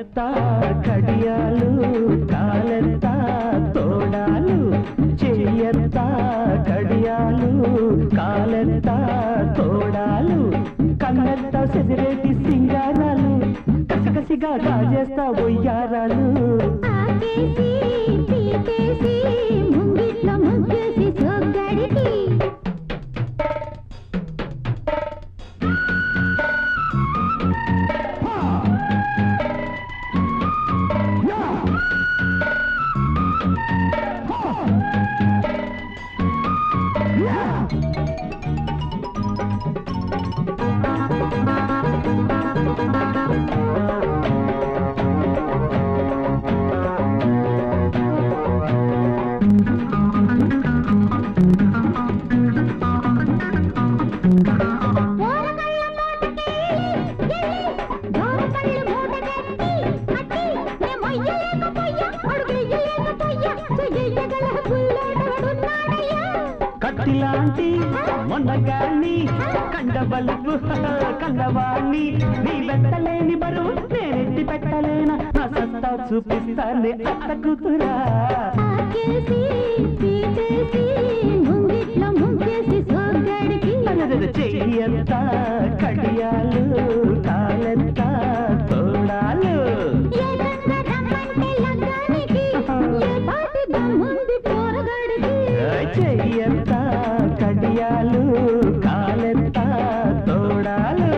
కన్నెత్త కడియాలు కాలెత్త తోడాలు చెయ్యెత్త కడియాలు కాలెత్త తోడాలు కన్నెత్త సెదిరేటి సింగారాలు కసికసిగా కాజేస్తా ఒయ్యారాలు ముంగిట్లో ముగ్గేసి సోగ్గాడికి కట్టిలాంటి మొన్నగాన్ని కండబలుపు కండవాణ్ణి నీ వెంటలేని బరువు నేనెత్తి పెట్టలేనా నా సత్తా చూపిస్తానే అత్త కూతురా చెయ్యంత కడియాలు కాలెంత తోడాలు చెయ్యంత కడియాలు కాలెంత తోడాలు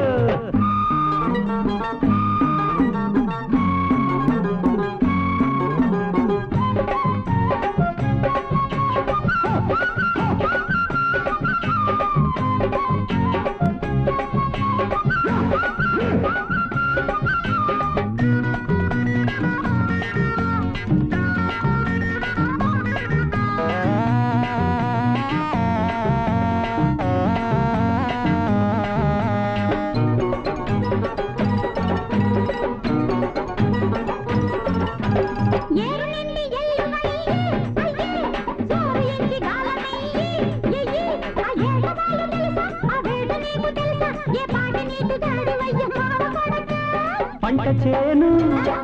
పంట చేను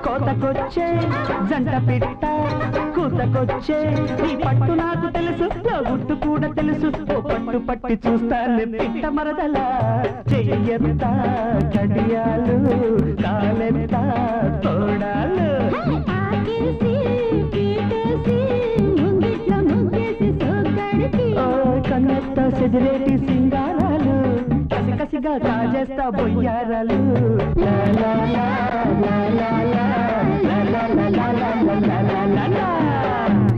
కోతకొచ్చే జంట పిట్ట కూతకొచ్చే నీ పట్టు నాకు తెలుసు గుట్టు కూడా తెలుసు ఓ పట్టు పట్టి చూస్తాను పిట్ట మరదల చెయ్యంత కడియాలు కాలెంత తోడాలు కన్నెత్త సెదిరేటి సింగారాలు కసికసిగా కాజేస్తా బొయ్యారాలు లా లా లా లా లా లా లా లా లా లా లా లా లా లా